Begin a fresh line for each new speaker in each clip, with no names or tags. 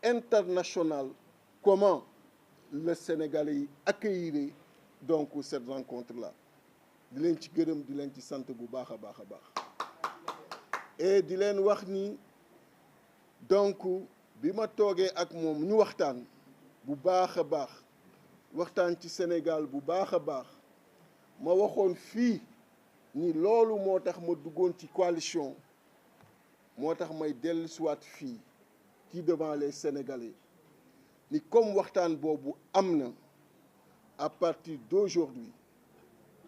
international comment le Sénégalais accueillirait donc cette rencontre-là. di leen ci gërëm di leen ci sant bu baax a baax a baax et di leen wax ni donc bi ma toogee ak moom ñu waxtaan bu baax a baax waxtaan ci Sénégal bu baax a baax ma waxoon fii ni loolu moo tax ma duggoon ci coalition moo tax may dellusiwaat fii ci devant les Sénégalais ni comme waxtaan boobu am na à partir d'aujourd'hui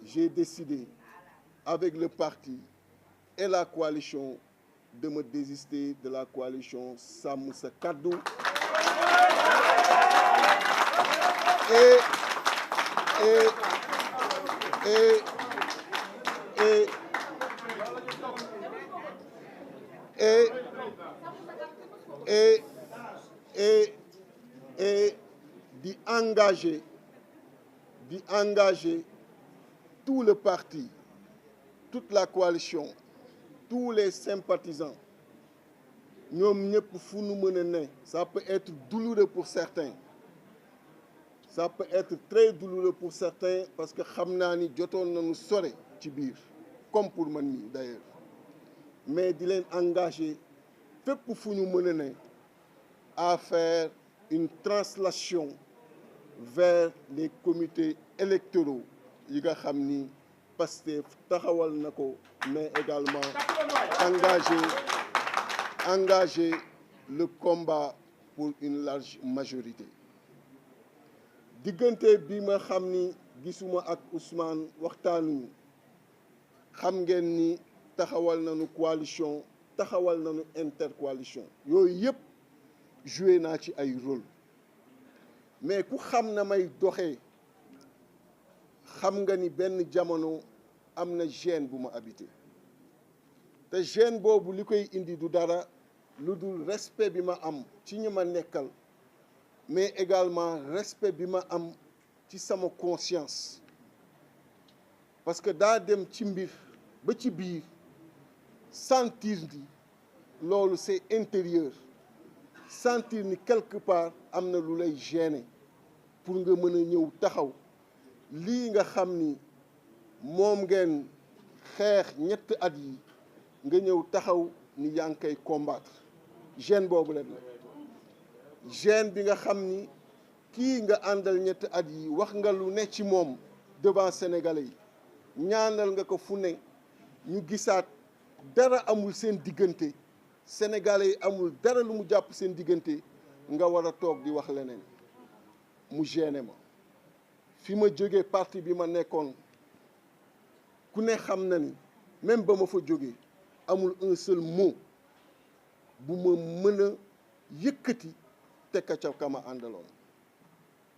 j'ai décidé avec le parti et la coalition de me désister de la coalition Sàmm Sa Kàddu et di engager tout le parti, toute la coalition, tous les sympathisants, ñoom ñëpp fu nu mën a ne. Ça peut être douloureux pour certains, ça peut être très douloureux pour certains parce que xam naa ni jotoon nañu sore ci biir comme pour man mii d'ailleurs, mais di leen engager fépp fu ñu mën a ne à faire une translation vers les comités électoraux yi nga xam ni Pastef taxawal na ko, mais également engager le combat pour une large majorité. diggante bi ma xam ni gisuma ak Ousmane waxtaanuñu, xam ngeen ni taxawal nañu coalition, taxawal nañu intercoalition, yooyu yëpp joué naa ci ay rôle, mais ku xam na may doxee xam nga ni benn jamono am na gêne bu ma habité te gêne boobu li koy indi du dara lu dul respect bi ma am ci ñi ma nekkal, mais également respect bi ma am ci sama conscience, parce que daa dem ci mbir ba ci biir sentir ni loolu c'est intérieur, sentir ni quelque part am na lu lay gêner pour nga mën a ñëw taxaw lii nga xam ni moom ngeen xeex ñetti at yi nga ñëw taxaw ni yaa ngi koy combattre. gêne boobu leen la gêne bi nga xam ni kii nga àndal ñetti at yi wax nga lu ne ci moom devant Sénégalais yi, ñaanal nga ko fu ne, ñu gisaat dara amul seen diggante, Sénégalais yi amul dara lu mu jàpp seen diggante, nga war a toog di wax leneen. mu gêné ma fi ma jógee parti bi ma nekkoon ku ne xam na ni même ba ma fa jógee amul un seul mot bu ma mën a yëkkati tekka ca ka ma àndaloon,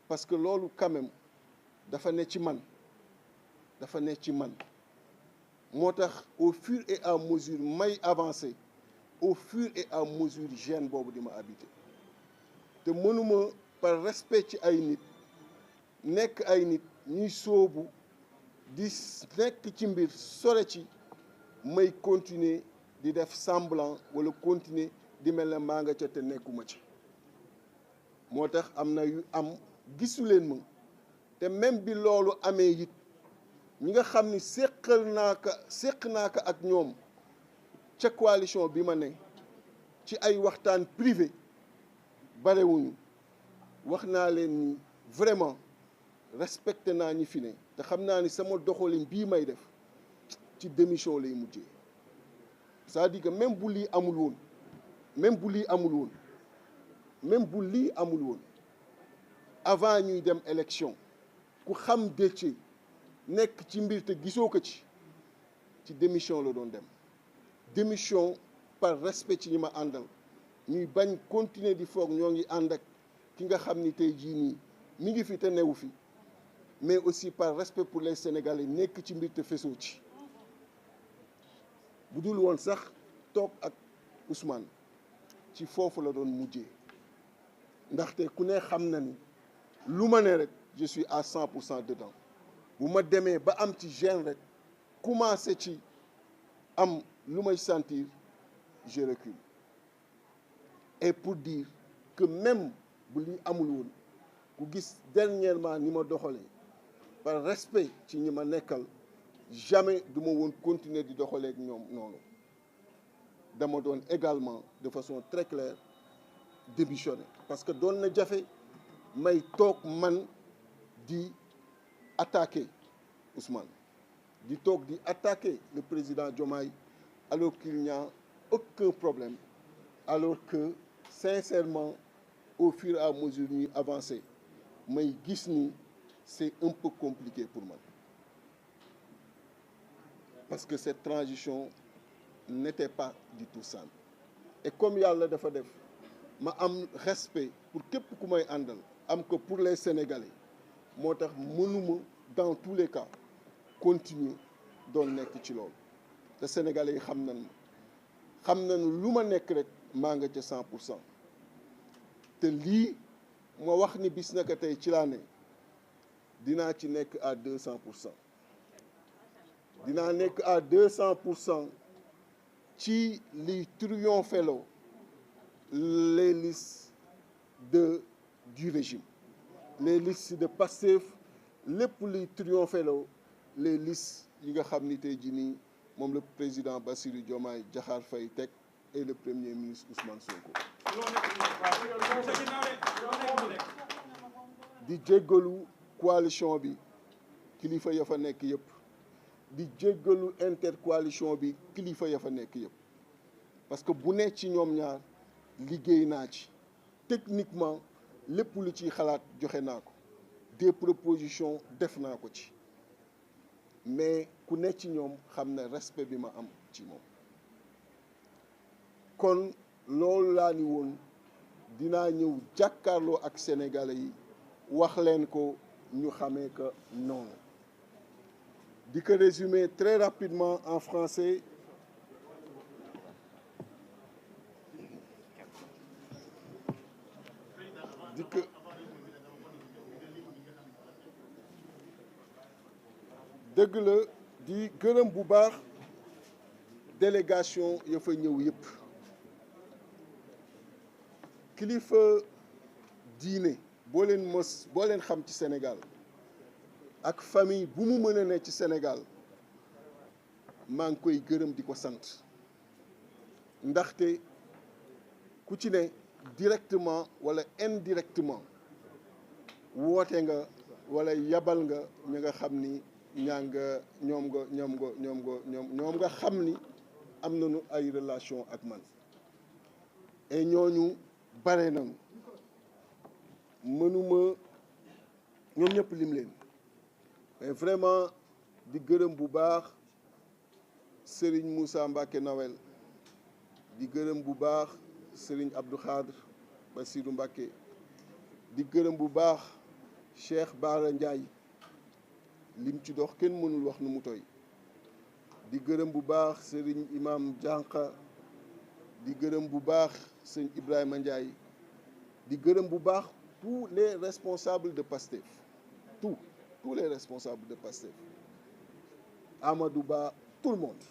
parce que loolu quand même dafa ne ci man, moo tax au fur et à mesure may avancer, au fur et à mesure gêne boobu di ma habité, te mënuma par respect ci ay nit nekk ay nit ñuy sóobu di nekk ci mbir sore ci may continuer di def semblant wala continuer di mel ne maa nga ca te nekkuma ci. moo tax am na yu am gisu leen ma, te même bi loolu amee it ñi nga xam ni séq naa ko ak ñoom ca coalition bi ma ne ci ay waxtaan privé barewuñu. wax naa leen ni vraiment respecté naa ñi fi ne, te xam naa ni sama doxalin bii may def ci démission lay mujjee. c'est-à-dire que même bu lii amul woon avant ñuy dem élection, ku xam Déthié nekk ci mbir te gisoo ko ci démission la doon dem. démission par respect ci ñi ma àndal, ñuy bañ continuer di foog ñoo ngi ànd ak ki nga xam ni tey jii nii mi ngi fi te newu fi, mais aussi par respect pour les Sénégalais nekk ci mbir te fesoo ci. bu dul woon sax toog ak Ousmane ci foofu la doon mujjee, ndaxte ku ne xam na ni lu ma ne rek je suis à 100% dedans. bu ma demee ba am ci gêne rek commencé ci am lu may sentir, je recule. Et pour dire que même bu li amul woon ku gis dernièrement ni ma doxalee par respect ci ñi ma nekkal jamais du ma woon continuer di doxalee ak ñoom noonu dama doon également de façon très claire démissionner parce que doon na jafe may toog man di attaquer Ousmane di toog di attaquer le président Diomaye alors qu'il n'y a aucun problème alors que sincèrement au fur et à mesure ñuy avancer may gis ni c'est un peu compliqué pour moi parce que cette transition n'était pas du tout simple et comme yàlla dafa def ma am respect pour képp ku may àndal am ko pour les Sénégalais moo tax mënuma dans tous les cas continuer doon nekk ci loolu te Sénégalais yi xam nañu lu ma nekk rek maa nga ca 100% te lii ma wax ni bis naka tey ci laa ne dinaa ci nekk à 200%. dinaa nekk à 200% ci liy triompheloo les listes du régime les listes de Pastef lépp liy triompheloo les listes yi nga xam ni tey jii nii moom le président Bassirou Diomaye Diakhar Faye teg et le premier ministre Ousmane Sonko. di jéggalu coalition bi kilifa ya fa nekk yëpp di jéggalu intercoalition bi kilifa ya fa nekk yëpp parce que bu ne ci ñoom ñaar liggéey naa ci techniquement lépp lu ciy xalaat joxe naa ko des propositions def naa ko ci mais ku ne ci ñoom xam ne respect bi ma am ci moom kon loolu laa ni woon dinaa ñëw jàkkaarloo ak sénégalais yi wax leen ko ñu xamee que noonu di ko résumer très rapidement en français di ko dëgg la di gërëm bu baax délégation ya fa ñëw yëpp kilifa diine boo leen xam ci Sénégal ak famille bu mu mën a ne ci Sénégal maa ngi koy gërëm di ko sant ndaxte ku ci ne directement wala indirectement woote nga wala yabal nga ñi nga xam ni ñoom nga xam ni am nañu ay relation ak man et ñooñu bare nañu mënuma ñoom ñëpp lim leen mais vraiment di gërëm bu baax Serigne Moussa Mbacké Nawel di gërëm bu baax Serigne Abdou Khadre Bassirou Mbacké di gërëm bu baax Cheikh Bara Ndiaye lim ci dox kenn mënul wax nu mu toy di gërëm bu baax Serigne Imam Dianka di gërëm bu baax Serigne Ibrahima Ndiaye di gërëm bu baax tous les responsables de Pastef tous les responsables de Pastef Amadou Ba tout le monde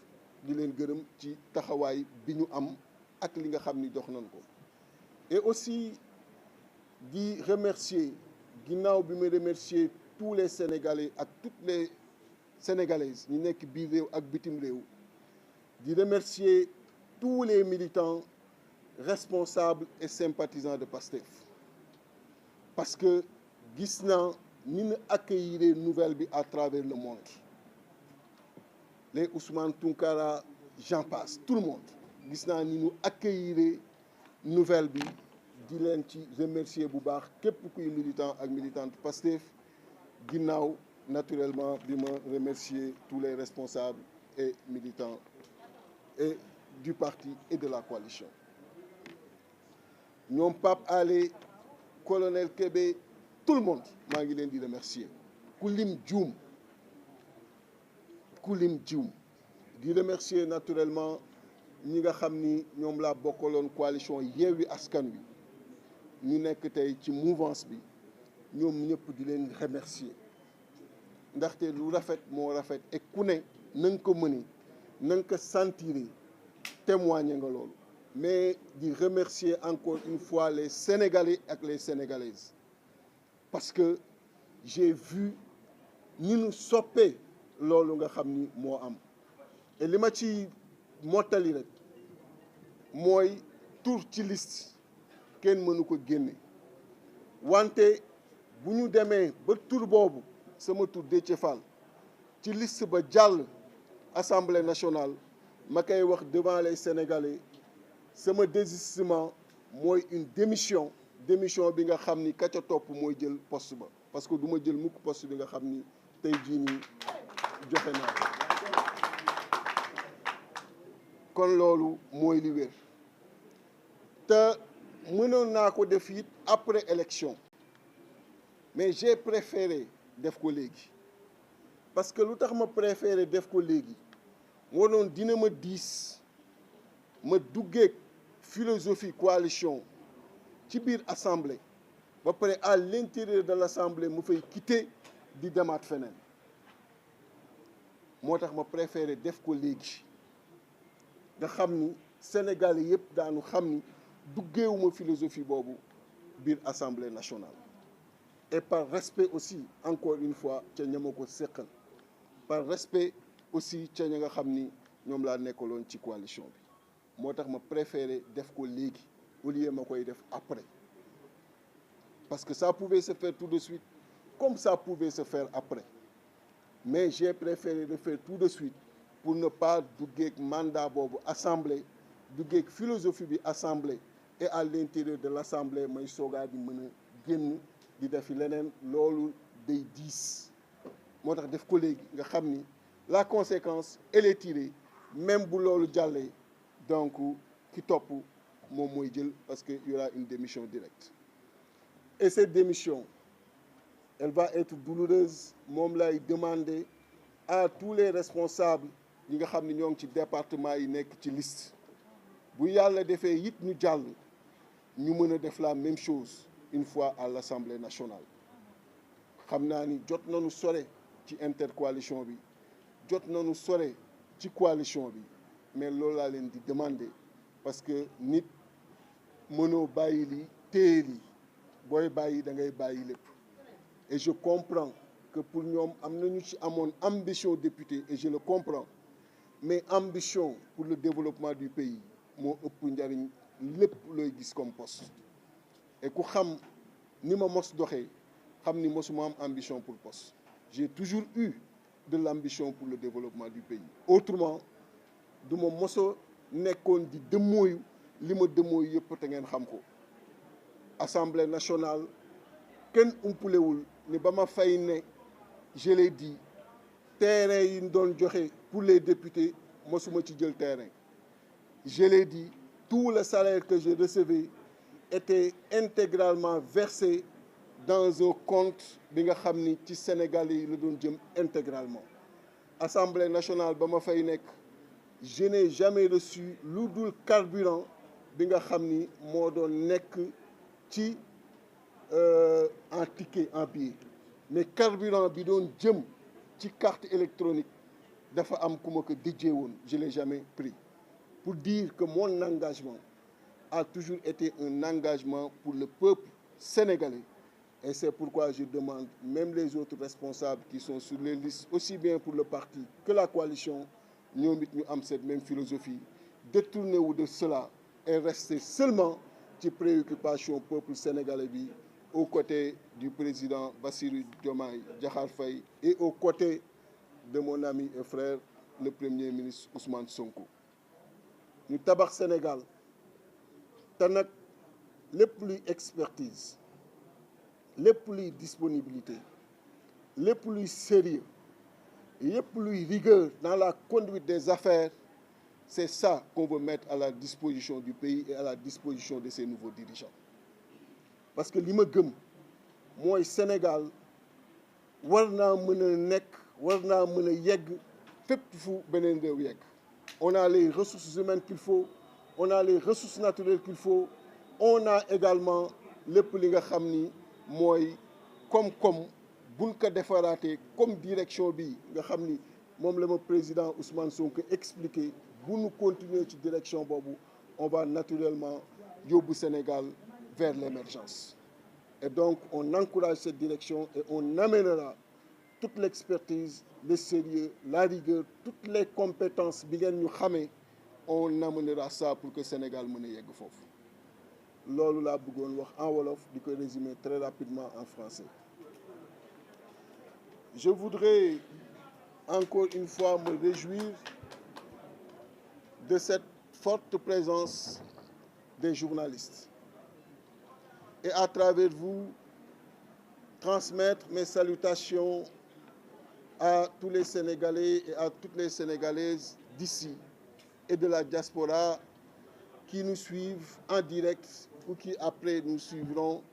di leen gërëm ci taxawaay bi ñu am ak li nga xam ni dox nañ ko et aussi di remercier ginnaaw bi ma remercier tous les Sénégalais ak toutes les Sénégalaises ñu nekk biir réew ak bitim réew di remercier tous les militants responsables et sympathisants de Pastef parce que gis naa ni ñu accueillir nouvelle bi à travers le monde les Ousmane Tounkara j'en passe tout le monde gis naa ni ñu accueillir nouvelle bi di leen ci remercier bu baax képp kuy militant ak militante Pastef ginnaaw naturellement bi ma remercier tous les responsables et militants et du parti et de la coalition ñoom Pape Alé colonel Kébé tout le monde maa ngi leen di remercier ku lim juum di remercier naturellement ñi nga xam ni ñoom laa bokkaloon coalition Yewwi Askan Wi ñu nekk tey ci mouvance bi ñoom ñëpp di leen remercier ndaxte lu rafet moo rafet et ku ne na nga ko mëni na nga ko sentir témoigner nga loolu mais de remercier encore une fois les Sénégalais et les Sénégalaises. Parce que j'ai vu ni nous soppee loolu nga xam ni moo am. Et li ma ci mottali rek mooy tur ci liste kenn mënu ko génne wante bu ñu demee ba tur boobu sama tur Déthié Fall ci liste ba jàll Assemblée nationale ma koy wax devant les Sénégalais sama désistement mooy une démission bi nga xam ni ka ca topp mooy jël poste ba parce que du ma jël mukk poste bi nga xam ni tey jii nii joxe naa kon loolu mooy li wér te mënoon naa ko def it après élection mais j'ai préféré def ko léegi parce que lu tax ma préféré def ko léegi moo doon dina ma diis ma duggeeg philosophie coalition ci biir assemblée ba pare à l'intérieur de l'assemblée mu fay quitter di demaat feneen moo tax ma préféré def ko léegi nga xam ni Sénégalais yëpp daanu xam ni duggeewuma philosophie boobu biir assemblée nationale et par respect aussi encore une fois ca ña ma ko séqal par respect aussi ca ña nga xam ni ñoom laa nekkaloon ci coalition bi moo tax ma préféré def ko léegi au lieu ma koy def après parce que ça pouvait se faire tout de suite comme ça pouvait se faire après mais j'ai préféré le faire tout de suite pour ne pas duggeeg mandat boobu assemblée duggeeg philosophie bi assemblée et à l'intérieur de l'assemblée may soogaa di mën a génn di defi leneen loolu day diis moo tax def ko léegi nga xam ni la conséquence elle est tirée même bu loolu jàllee donc ki topp moom mooy jël parce que y aura une démission directe et cette démission elle va être douloureuse moom lay demander à tous les responsables yi nga xam ne ñoo ngi ci département yi nekk ci liste bu yàlla defee it ñu jàll ñu mën a def la même chose une fois à l'Assemblée nationale xam naa ni jot nañu sore ci intercoalition bi jot nañu sore ci coalition bi mais loolu laa leen di demander parce que nit mënoo bàyyi li téye li booy bàyyi da ngay bàyyi lépp et je comprends que pour ñoom am nañu ci amoon ambition député et je le comprends mais ambition pour le développement du pays moo ëpp njariñ lépp looy gis comme poste et ku xam ni ma mos doxee xam ni mosuma am ambition pour poste j'ai toujours eu de l'ambition pour le développement du pays autrement du ma moso nekkoon di dëmmooyu li ma dëmmooyu yëpp te ngeen xam ko Assemblée nationale kenn umpulewul ni ba ma fay ne je l'ai dit terrain yi ñu doon joxe pour les députés mosuma ci jël terrain je l'ai dit tout le salaire que je recevais était intégralement versé dans un compte bi nga xam ni ci Sénégalais yi la doon jëm intégralement Assemblée nationale ba ma fay nekk je n'ai jamais reçu lu dul carburant bi nga xam ni moo doon nekk ci en ticket en billet mais carburant bi doon jëm ci carte électronique dafa am ku ma ko déjee woon je l'ai jamais pris pour dire que mon engagement a toujours été un engagement pour le peuple sénégalais et c'est pourquoi je demande même les autres responsables qui sont sur les listes aussi bien pour le parti que la coalition ñoom it ñu am cette même philosophie détourner wu de cela et rester seulement ci préoccupation peuple sénégalais bi aux côtés du président Bassirou Diomaye Diakhar Faye et aux côtés de mon ami et frère le premier ministre Ousmane Sonko ñu tabax Sénégal te nag lépp luy expertise lépp luy disponibilité lépp luy sérieux lépp luy rigueur dans la conduite des affaires c'est ça qu'on veut mettre à la disposition du pays et à la disposition de ses nouveaux dirigeants parce que li ma gëm mooy Sénégal war naa mën a nekk war naa mën a yegg fépp fu beneen réew yegg on a les ressources humaines qu'il faut on a les ressources naturelles qu'il faut on a également lépp li nga xam ni mooy koom-koom buñ ko defaraatee comme direction bi nga xam ni moom la ma président Ousmane Sonko expliqué bu nu continuer ci direction boobu on va naturellement yóbbu Sénégal vers l'émergence. Et donc, on encourage cette direction et on amènera toute l'expertise, le sérieux, la rigueur, toutes les compétences bi ngeen ñu xamee, on amènera ça pour que Sénégal mën a yegg foofu. Loolu laa bëggoon wax en wolof di ko résumer très rapidement en français. Je voudrais encore une fois me réjouir de cette forte présence des journalistes et à travers vous transmettre mes salutations à tous les Sénégalais et à toutes les Sénégalaises d'ici et de la diaspora qui nous suivent en direct ou qui après nous suivront,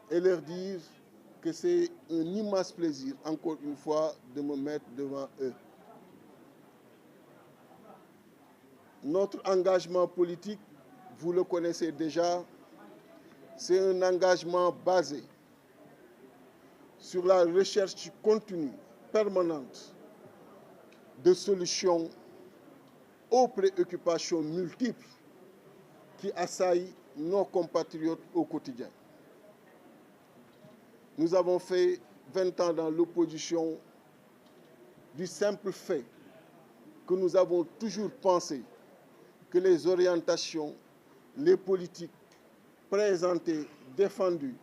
et leur dire que c'est un immense plaisir, encore une fois, de me mettre devant eux. Notre engagement politique, vous le connaissez déjà, c'est un engagement basé sur la recherche continue, permanente, de solutions aux préoccupations multiples qui assaillent nos compatriotes au quotidien. Nous avons fait 20 ans dans l'opposition du simple fait que nous avons toujours pensé que les orientations, les politiques présentées, défendues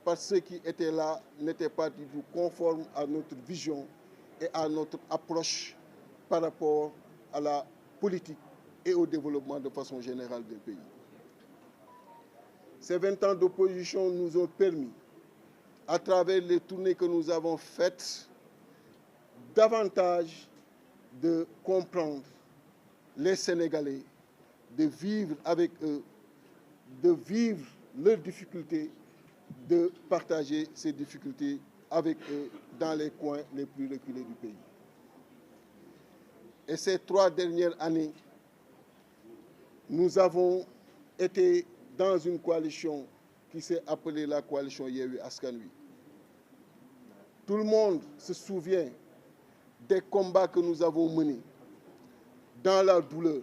par ceux qui étaient là n'étaient pas du tout conformes à notre vision et à notre approche par rapport à la politique et au développement de façon générale du pays. Ces 20 ans d'opposition nous ont permis, à travers les tournées que nous avons faites, davantage de comprendre les Sénégalais, de vivre avec eux, de vivre leurs difficultés, de partager ces difficultés avec eux dans les coins les plus reculés du pays. Et ces 3 dernières années, nous avons été dans une coalition qui s'est appelée la coalition Yewwi Askan Wi. Tout le monde se souvient des combats que nous avons menés dans la douleur,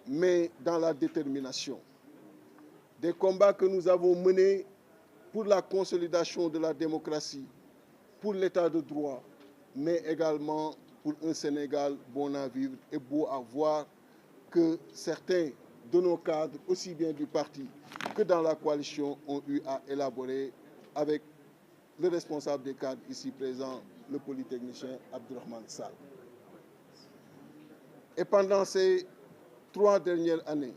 mais dans la détermination. Des combats que nous avons menés pour la consolidation de la démocratie, pour l'état de droit, mais également pour un Sénégal bon à vivre et beau à voir, que certains de nos cadres, aussi bien du parti que dans la coalition, ont eu à élaborer avec le responsable des cadres ici présent, le polytechnicien Abdourahmane Sall. Et pendant ces 3 dernières années,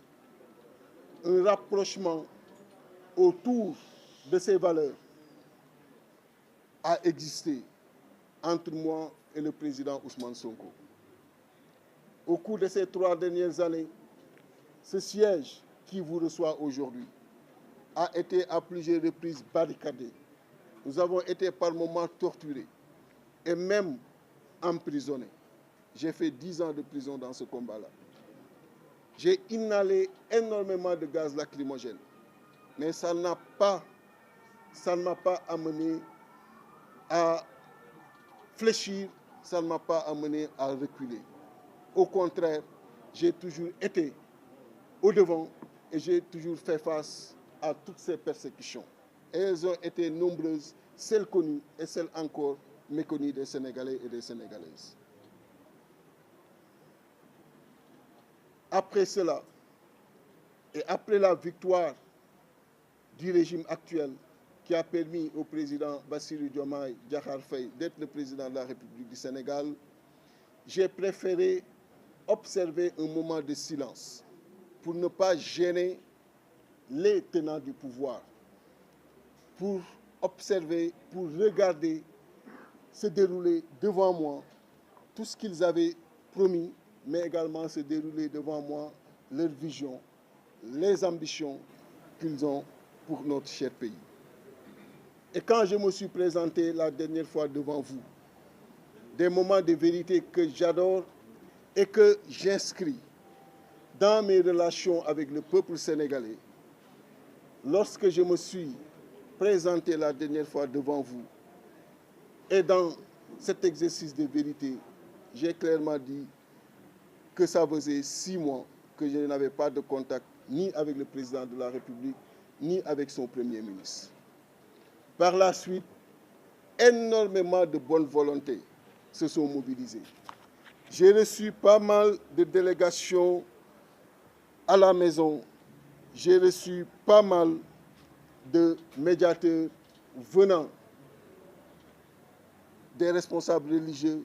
un rapprochement autour de ces valeurs a existé entre moi et le président Ousmane Sonko. Au cours de ces 3 dernières années, ce siège qui vous reçoit aujourd'hui a été à plusieurs reprises barricadé. Nous avons été par moments torturés et même emprisonnés. J'ai fait 10 ans de prison dans ce combat-là. J'ai inhalé énormément de gaz lacrymogène, mais ça ne m'a pas amené à fléchir, ça ne m'a pas amené à reculer. Au contraire, j'ai toujours été au devant et j'ai toujours fait face à toutes ces persécutions. Et elles ont été nombreuses, celles connues et celles encore méconnues des Sénégalais et des Sénégalaises. Après cela, et après la victoire du régime actuel qui a permis au président Bassirou Diomaye Diakhar Faye d'être le président de la République du Sénégal, j'ai préféré observer un moment de silence pour ne pas gêner les tenants du pouvoir, pour observer, pour regarder se dérouler devant moi tout ce qu'ils avaient promis, mais également se dérouler devant moi leur vision, les ambitions qu'ils ont pour notre cher pays. Et quand je me suis présenté la dernière fois devant vous, des moments de vérité que j'adore et que j'inscris dans mes relations avec le peuple sénégalais, lorsque je me suis présenté la dernière fois devant vous, et dans cet exercice de vérité, j'ai clairement dit que ça faisait 6 mois que je n'avais pas de contact ni avec le président de la République, ni avec son Premier ministre. Par la suite, énormément de bonne volonté se sont mobilisées. J'ai reçu pas mal de délégations à la maison. J'ai reçu pas mal de médiateurs venant des responsables religieux,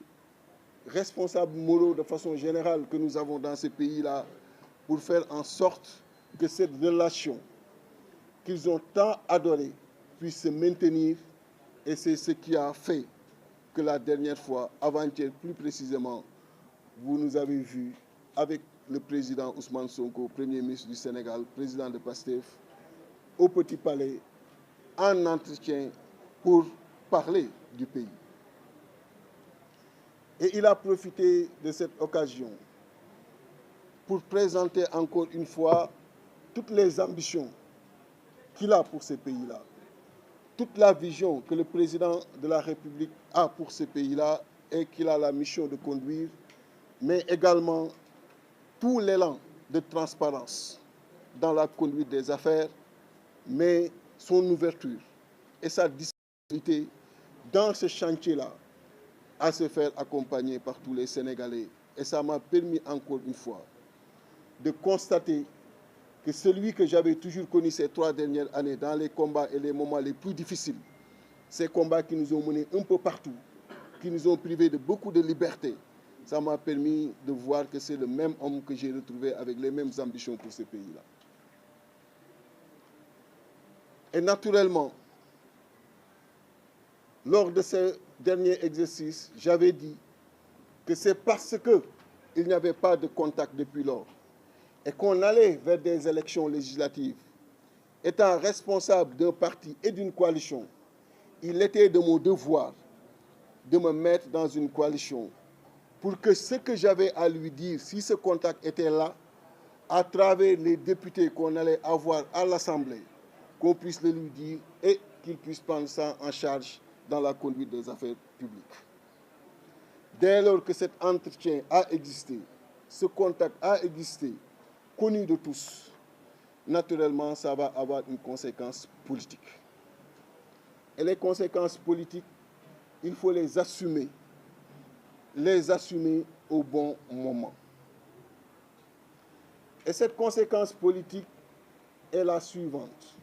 responsables moraux de façon générale que nous avons dans ce pays-là, pour faire en sorte que cette relation qu'ils ont tant adorée puisse se maintenir. Et c'est ce qui a fait que la dernière fois, avant-hier plus précisément, vous nous avez vus avec le président Ousmane Sonko, Premier ministre du Sénégal, président de PASTEF, au Petit Palais, en entretien pour parler du pays. Et il a profité de cette occasion pour présenter encore une fois toutes les ambitions qu'il a pour ce pays-là, toute la vision que le président de la République a pour ce pays-là et qu'il a la mission de conduire, mais également tout l'élan de transparence dans la conduite des affaires, mais son ouverture et sa disponibilité dans ce chantier-là à se faire accompagner par tous les Sénégalais. Et ça m'a permis encore une fois de constater que celui que j'avais toujours connu ces 3 dernières années dans les combats et les moments les plus difficiles, ces combats qui nous ont menés un peu partout, qui nous ont privés de beaucoup de liberté, ça m'a permis de voir que c'est le même homme que j'ai retrouvé avec les mêmes ambitions pour ce pays-là. Et naturellement, lors de ce dernier exercice, j'avais dit que c'est parce qu'il n'y avait pas de contact depuis lors et qu'on allait vers des élections législatives, étant responsable d'un parti et d'une coalition, il était de mon devoir de me mettre dans une coalition pour que ce que j'avais à lui dire, si ce contact était là, à travers les députés qu'on allait avoir à l'Assemblée, qu'on puisse le lui dire et qu'il puisse prendre ça en charge dans la conduite des affaires publiques. Dès lors que cet entretien a existé, ce contact a existé, connu de tous, naturellement, ça va avoir une conséquence politique. Et les conséquences politiques, il faut les assumer au bon moment. Et cette conséquence politique est la suivante.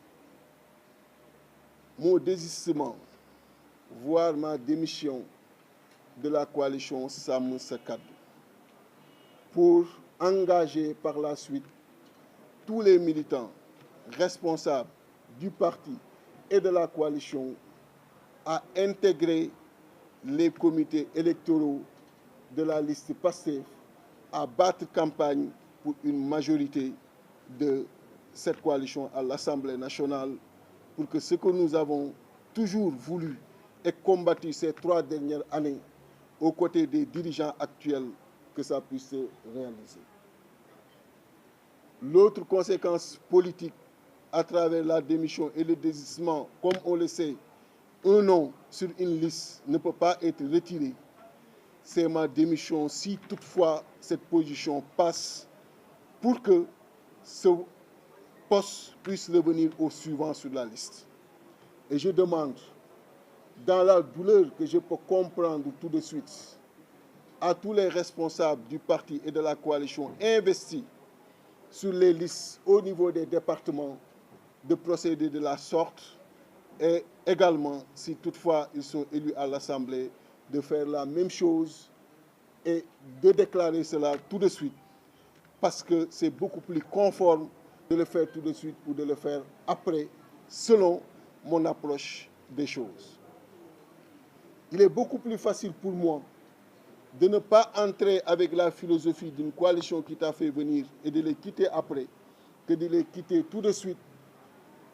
Mon désistement, voire ma démission de la coalition Sàmm Sa Kàddu, pour engager par la suite tous les militants responsables du parti et de la coalition à intégrer les comités électoraux de la liste PASTEF, à battre campagne pour une majorité de cette coalition à l'Assemblée nationale, pour que ce que nous avons toujours voulu et combattu ces 3 dernières années aux côtés des dirigeants actuels, que ça puisse se réaliser. L'autre conséquence politique à travers la démission et le désistement, comme on le sait, un nom sur une liste ne peut pas être retiré. C'est ma démission si toutefois cette position passe pour que ce poste puisse revenir au suivant sur la liste. Et je demande, dans la douleur que je peux comprendre tout de suite, à tous les responsables du parti et de la coalition investis sur les listes au niveau des départements de procéder de la sorte et également, si toutefois ils sont élus à l'Assemblée, de faire la même chose et de déclarer cela tout de suite, parce que c'est beaucoup plus conforme de le faire tout de suite ou de le faire après, selon mon approche des choses. Il est beaucoup plus facile pour moi de ne pas entrer avec la philosophie d'une coalition qui t'a fait venir et de les quitter après, que de les quitter tout de suite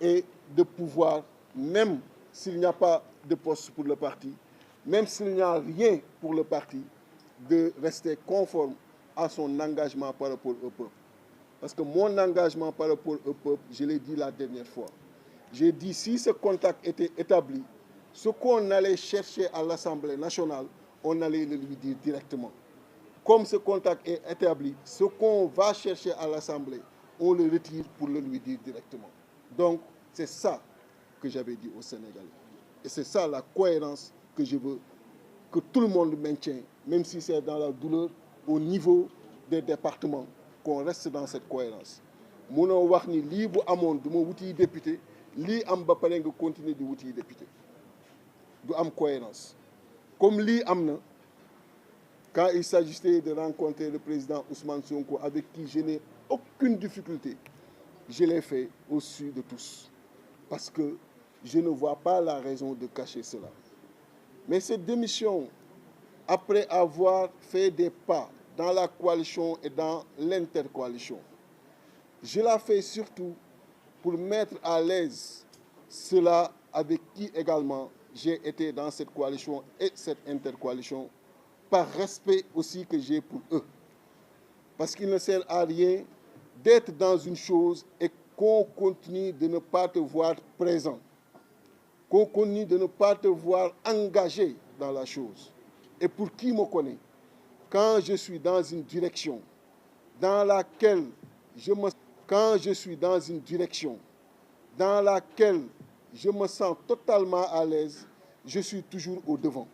et de pouvoir, même s'il n'y a pas de poste pour le parti, même s'il n'y a rien pour le parti, de rester conforme à son engagement par rapport au peuple. Parce que mon engagement par rapport au peuple, je l'ai dit la dernière fois, j'ai dit si ce contact était établi, ce qu'on allait chercher à l'Assemblée nationale, on allait le lui dire directement. comme ce contact est établi, ce qu'on va chercher à l'Assemblée, on le retire pour le lui dire directement. Donc, c'est ça que j'avais dit aux Sénégalais. Et c'est ça la cohérence que je veux que tout le monde maintienne, même si c'est dans la douleur, au niveau des départements, qu'on reste dans cette cohérence. Munoo wax ni lii bu amoon du ma wuti député lii am ba pare nga continuer di wuti député du am cohérence comme lii am na quand il s'agissait de rencontrer le président Ousmane Sonko avec qui je n'ai aucune difficulté, je l'ai fait au su de tous parce que je ne vois pas la raison de cacher cela. Mais cette démission, après avoir fait des pas dans la coalition et dans l'intercoalition, je la fais surtout pour mettre à l'aise ceux-là avec qui également j'ai été dans cette coalition et cette intercoalition, par respect aussi que j'ai pour eux. Parce qu'il ne sert à rien d'être dans une chose et qu'on continue de ne pas te voir présent, qu'on continue de ne pas te voir engagé dans la chose. Et pour qui me connaît, quand je suis dans une direction dans laquelle quand je suis dans une direction dans laquelle je me sens totalement à l'aise, je suis toujours au devant.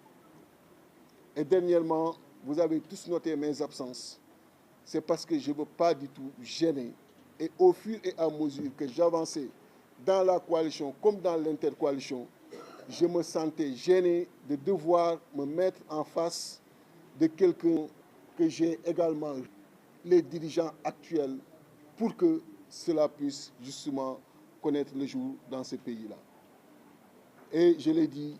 Et dernièrement, vous avez tous noté mes absences. C'est parce que je ne veux pas du tout gêner. Et au fur et à mesure que j'avançais dans la coalition comme dans l'intercoalition, je me sentais gêné de devoir me mettre en face de quelqu'un que j'ai également les dirigeants actuels pour que cela puisse justement connaître le jour dans ce pays-là. Et je l'ai dit,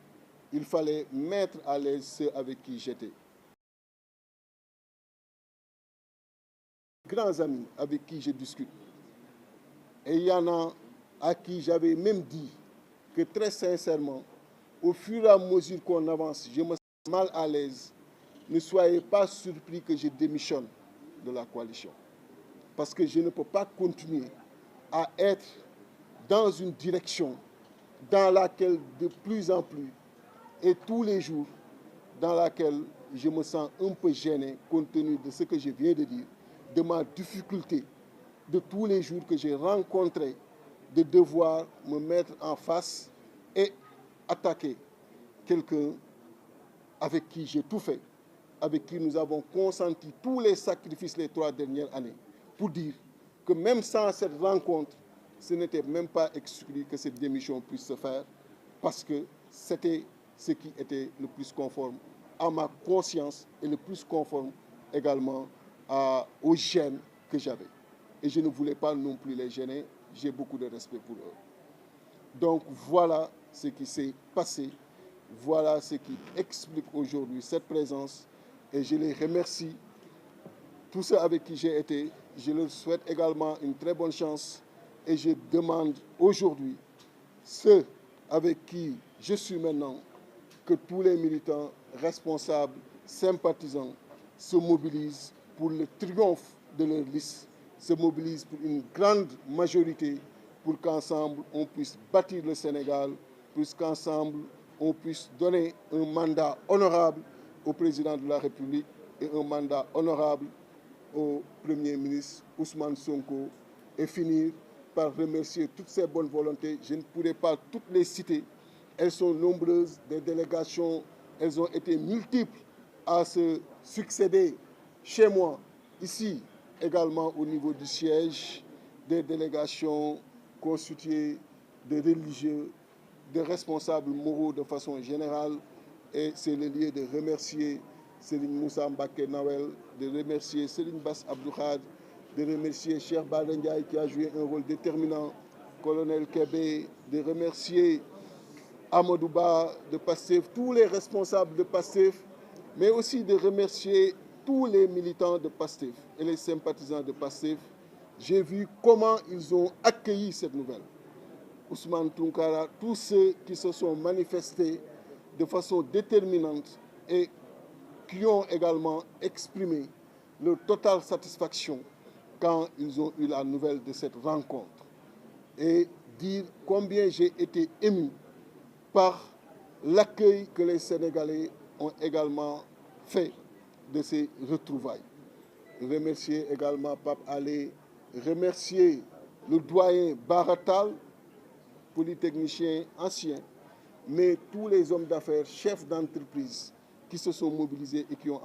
il fallait mettre à l'aise ceux avec qui j'étais. Grands amis avec qui je discute. Et il y en a à qui j'avais même dit que très sincèrement, au fur et à mesure qu'on avance, je me sens mal à l'aise. Ne soyez pas surpris que je démissionne de la coalition. Parce que je ne peux pas continuer à être dans une direction dans laquelle de plus en plus et tous les jours dans laquelle je me sens un peu gêné compte tenu de ce que je viens de dire, de ma difficulté de tous les jours que j'ai rencontré de devoir me mettre en face et attaquer quelqu'un avec qui j'ai tout fait, avec qui nous avons consenti tous les sacrifices les 3 dernières années, pour dire que même sans cette rencontre, ce n'était même pas exclu que cette démission puisse se faire, parce que c'était ce qui était le plus conforme à ma conscience et le plus conforme également aux gènes que j'avais. Et je ne voulais pas non plus les gêner, j'ai beaucoup de respect pour eux. Donc voilà ce qui s'est passé, voilà ce qui explique aujourd'hui cette présence et je les remercie. Tous ceux avec qui j'ai été, je leur souhaite également une très bonne chance et je demande aujourd'hui, ceux avec qui je suis maintenant, que tous les militants, responsables, sympathisants se mobilisent pour le triomphe de leur liste, se mobilisent pour une grande majorité pour qu'ensemble on puisse bâtir le Sénégal, puisqu'ensemble on puisse donner un mandat honorable au président de la République et un mandat honorable au Premier ministre Ousmane Sonko et finir par remercier toutes ces bonnes volontés. Je ne pourrai pas toutes les citer. Elles sont nombreuses, des délégations, elles ont été multiples à se succéder chez moi, ici également au niveau du siège, des délégations constituées de religieux, de responsables moraux de façon générale. Et c'est le lieu de remercier Serigne Moussa Mbacké Nawel, de remercier Serigne Bass Abdou Khadre, de remercier Cheikh Bara Ndiaye qui a joué un rôle déterminant, Colonel Kébé, de remercier Amadou Ba de PASTEF, tous les responsables de PASTEF, mais aussi de remercier tous les militants de PASTEF et les sympathisants de PASTEF. J'ai vu comment ils ont accueilli cette nouvelle. Ousmane Tounkara, tous ceux qui se sont manifestés de façon déterminante et qui ont également exprimé leur totale satisfaction quand ils ont eu la nouvelle de cette rencontre. Et dire combien j'ai été ému par l'accueil que les Sénégalais ont également fait de ces retrouvailles. Remercier également Pape Alé, remercier le doyen Baratal, polytechnicien ancien, mais tous les hommes d'affaires, chefs d'entreprise qui se sont mobilisés et qui ont